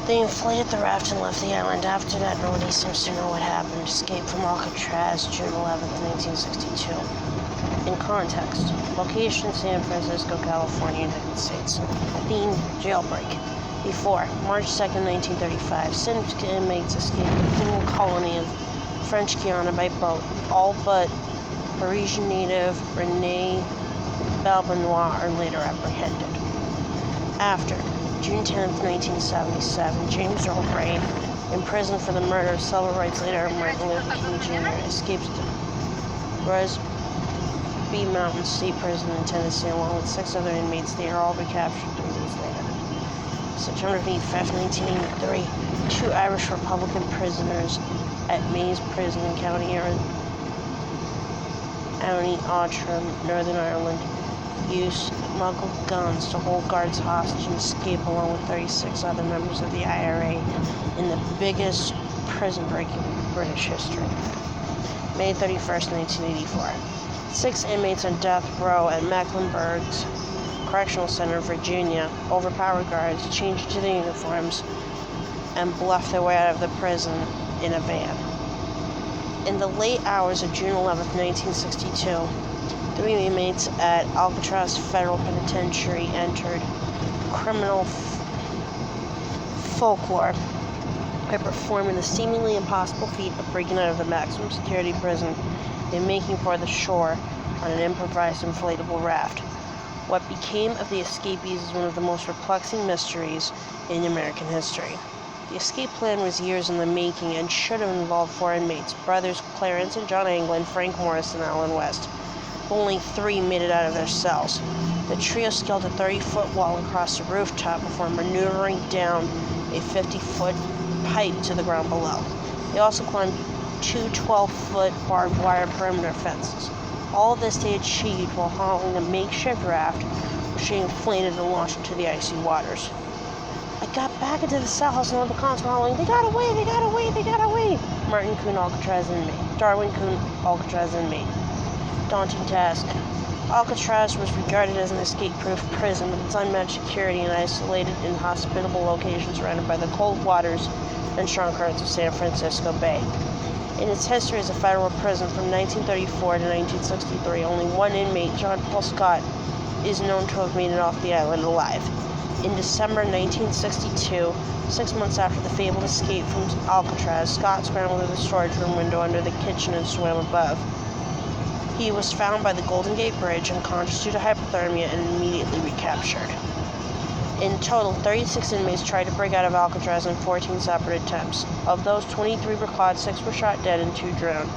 They inflated the raft and left the island. After that, nobody seems to know what happened. Escape from Alcatraz, June 11, 1962. In context, location San Francisco, California, United States. Theme, jailbreak. Before, March 2nd, 1935, 6 inmates escaped the penal colony of French Guiana by boat, all but Parisian native René Balbenois are later apprehended. After, June 10, 1977, James Earl Ray, imprisoned for the murder of civil rights leader Martin Luther King Jr., escapes to Rossby Mountain State Prison in Tennessee along with 6 other inmates. They are all recaptured 3 days later. September 5, 1983, 2 Irish Republican prisoners at Maze Prison in County Antrim, Northern Ireland, use smuggled guns to hold guards hostage and escape along with 36 other members of the IRA in the biggest prison break in British history. May 31st, 1984. 6 inmates on death row at Mecklenburg's Correctional Center, Virginia, overpowered guards, changed into their uniforms, and bluffed their way out of the prison in a van. In the late hours of June 11, 1962, 3 inmates at Alcatraz Federal Penitentiary entered criminal folklore by performing the seemingly impossible feat of breaking out of the maximum security prison and making for the shore on an improvised inflatable raft. What became of the escapees is one of the most perplexing mysteries in American history. The escape plan was years in the making and should have involved 4 inmates, brothers Clarence and John Anglin, Frank Morris, and Alan West. Only 3 made it out of their cells. The trio scaled a 30-foot wall and crossed a rooftop before maneuvering down a 50-foot pipe to the ground below. They also climbed 2 12-foot barbed wire perimeter fences. All of this they achieved while hauling a makeshift raft, which they inflated and launched into the icy waters. I got back into the cells and all the cons were howling, "They got away, they got away, they got away!" Martin Kuhn, Alcatraz inmate. Darwin Kuhn, Alcatraz inmate. Daunting task. Alcatraz was regarded as an escape-proof prison with its unmatched security and isolated, inhospitable location surrounded by the cold waters and strong currents of San Francisco Bay. In its history as a federal prison from 1934 to 1963, only 1 inmate, John Paul Scott, is known to have made it off the island alive. In December 1962, 6 months after the fabled escape from Alcatraz, Scott scrambled through the storage room window under the kitchen and swam above. He was found by the Golden Gate Bridge, unconscious due to hypothermia, and immediately recaptured. In total, 36 inmates tried to break out of Alcatraz in 14 separate attempts. Of those, 23 were caught, 6 were shot dead, and 2 drowned.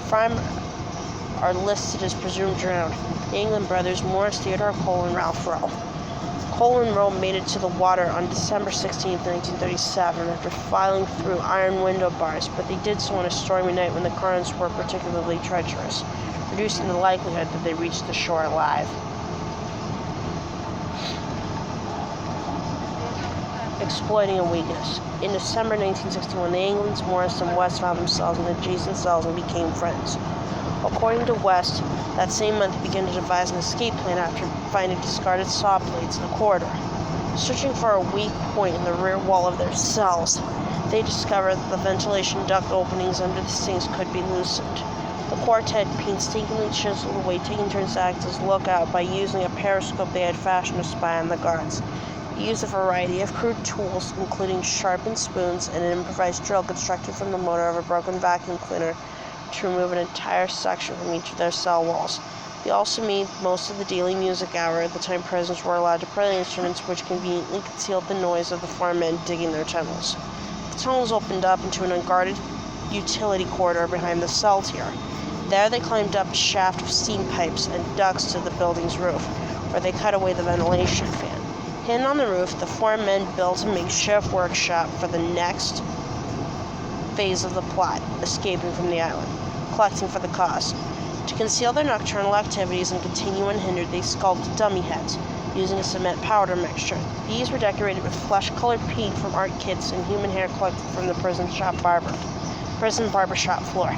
5 are listed as presumed drowned. The England brothers, Morris Theodore Cole and Ralph Rowe. Cole and Rowe made it to the water on December 16, 1937, after filing through iron window bars, but they did so on a stormy night when the currents were particularly treacherous, reducing the likelihood that they reached the shore alive. Exploiting a weakness. In December 1961, the Englands, Morris, and West found themselves in adjacent cells and became friends. According to West, that same month he began to devise an escape plan after finding discarded saw blades in the corridor. Searching for a weak point in the rear wall of their cells, they discovered that the ventilation duct openings under the sinks could be loosened. The quartet painstakingly chiseled away, taking turns to act as lookout by using a periscope they had fashioned to spy on the guards. They used a variety of crude tools, including sharpened spoons and an improvised drill constructed from the motor of a broken vacuum cleaner, to remove an entire section from each of their cell walls. They also made most of the daily music hour at the time prisoners were allowed to play instruments which conveniently concealed the noise of the 4 men digging their tunnels. The tunnels opened up into an unguarded utility corridor behind the cell tier. There they climbed up a shaft of steam pipes and ducts to the building's roof, where they cut away the ventilation fan. Hidden on the roof, the 4 men built a makeshift workshop for the next phase of the plot, escaping from the island, collecting for the cause. To conceal their nocturnal activities and continue unhindered, they sculpted dummy heads, using a cement powder mixture. These were decorated with flesh-colored paint from art kits and human hair collected from the prison barber shop floor.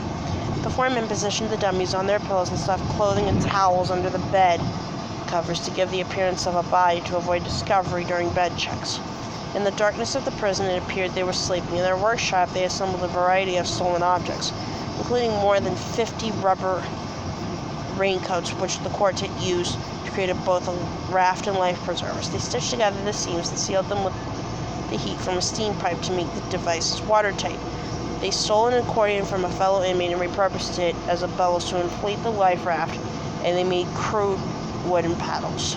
The 4 men positioned the dummies on their pillows and stuffed clothing and towels under the bed covers to give the appearance of a body to avoid discovery during bed checks. In the darkness of the prison, it appeared they were sleeping. In their workshop, they assembled a variety of stolen objects, including more than 50 rubber raincoats, which the quartet used to create both a raft and life preservers. They stitched together the seams and sealed them with the heat from a steam pipe to make the devices watertight. They stole an accordion from a fellow inmate and repurposed it as a bellows to inflate the life raft, and they made crude wooden paddles.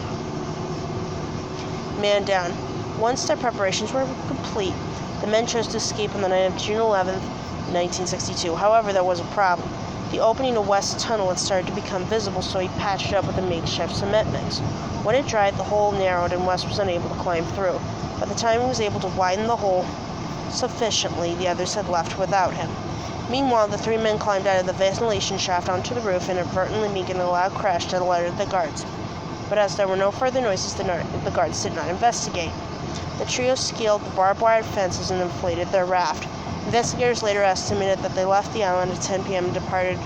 Man down. Once their preparations were complete, the men chose to escape on the night of June 11, 1962. However, there was a problem. The opening to West Tunnel had started to become visible, so he patched it up with a makeshift cement mix. When it dried, the hole narrowed and West was unable to climb through. By the time he was able to widen the hole sufficiently, the others had left without him. Meanwhile, the three men climbed out of the ventilation shaft onto the roof, inadvertently making a loud crash that alerted the guards. But as there were no further noises, the guards did not investigate. The trio scaled the barbed wire fences and inflated their raft. Investigators later estimated that they left the island at 10 p.m. and departed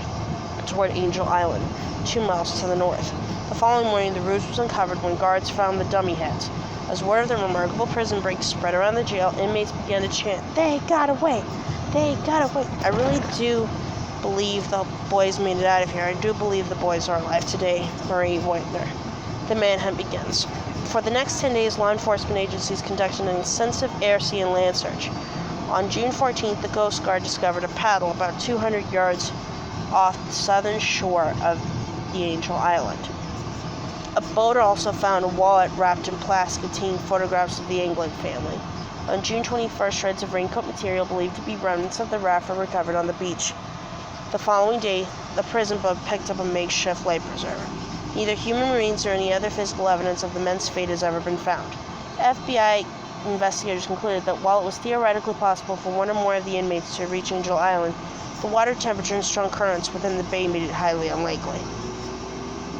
toward Angel Island, 2 miles to the north. The following morning, the ruse was uncovered when guards found the dummy heads. As word of the remarkable prison break spread around the jail, inmates began to chant, "They got away! They got away!" I really do believe the boys made it out of here. I do believe the boys are alive today. Marie Whitner. The manhunt begins. For the next 10 days, law enforcement agencies conducted an extensive air, sea, and land search. On June 14th, the Coast Guard discovered a paddle about 200 yards off the southern shore of the Angel Island. A boat also found a wallet wrapped in plastic containing photographs of the England family. On June 21st, shreds of raincoat material believed to be remnants of the raft were recovered on the beach. The following day, the prison boat picked up a makeshift life preserver. Neither human remains nor any other physical evidence of the men's fate has ever been found. FBI investigators concluded that while it was theoretically possible for one or more of the inmates to reach Angel Island, the water temperature and strong currents within the bay made it highly unlikely.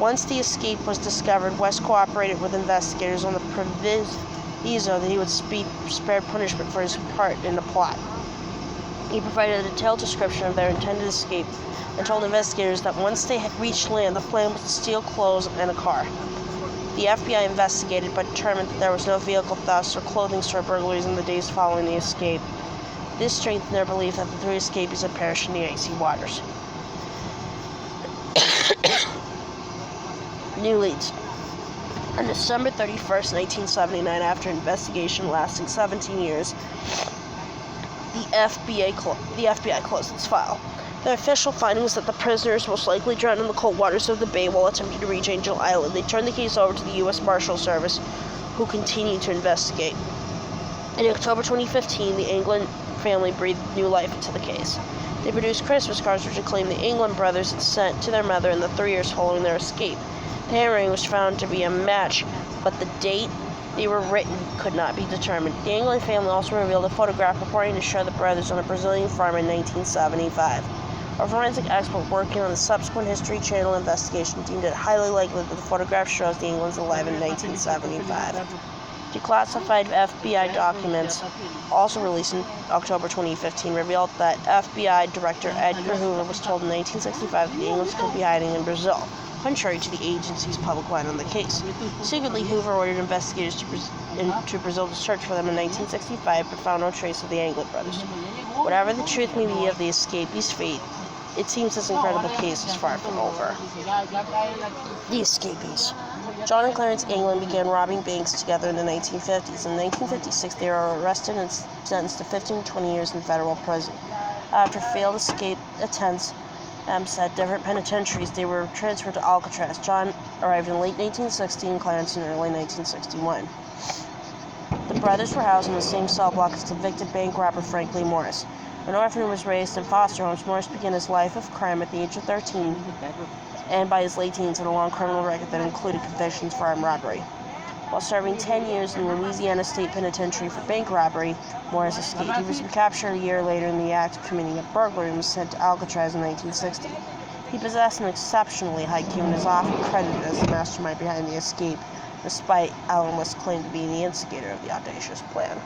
Once the escape was discovered, West cooperated with investigators on the proviso that he would be spared punishment for his part in the plot. He provided a detailed description of their intended escape and told investigators that once they had reached land, the plan was to steal clothes and a car. The FBI investigated but determined that there was no vehicle thefts or clothing store burglaries in the days following the escape. This strengthened their belief that the three escapees had perished in the icy waters. New leads. On December 31st, 1979, after an investigation lasting 17 years, the FBI closed its file. The official finding was that the prisoners most likely drowned in the cold waters of the bay while attempting to reach Angel Island. They turned the case over to the U.S. Marshal Service, who continued to investigate. In October 2015, the England family breathed new life into the case. They produced Christmas cards which claimed the England brothers had sent to their mother in the 3 years following their escape. The handwriting was found to be a match, but the date they were written could not be determined. The England family also revealed a photograph purporting to show the brothers on a Brazilian farm in 1975. A forensic expert working on the subsequent History Channel investigation deemed it highly likely that the photograph shows the Englands alive in 1975. Declassified FBI documents, also released in October 2015, revealed that FBI Director Edgar Hoover was told in 1965 that the Englands could be hiding in Brazil, contrary to the agency's public line on the case. Secretly, Hoover ordered investigators to Brazil to search for them in 1965, but found no trace of the England brothers. Whatever the truth may be of the escapees' fate, it seems this incredible case is far from over. The escapees. John and Clarence England began robbing banks together in the 1950s. In 1956, they were arrested and sentenced to 15 to 20 years in federal prison. After failed escape attempts at different penitentiaries, they were transferred to Alcatraz. John arrived in late 1960 and Clarence in early 1961. The brothers were housed in the same cell block as convicted bank robber Frank Lee Morris. An orphan who was raised in foster homes, Morris began his life of crime at the age of 13, and by his late teens had a long criminal record that included convictions for armed robbery. While serving 10 years in Louisiana State Penitentiary for bank robbery, Morris escaped. He was recaptured a year later in the act of committing a burglary and was sent to Alcatraz in 1960. He possessed an exceptionally high IQ and is often credited as the mastermind behind the escape, despite Allen West's claim to be the instigator of the audacious plan.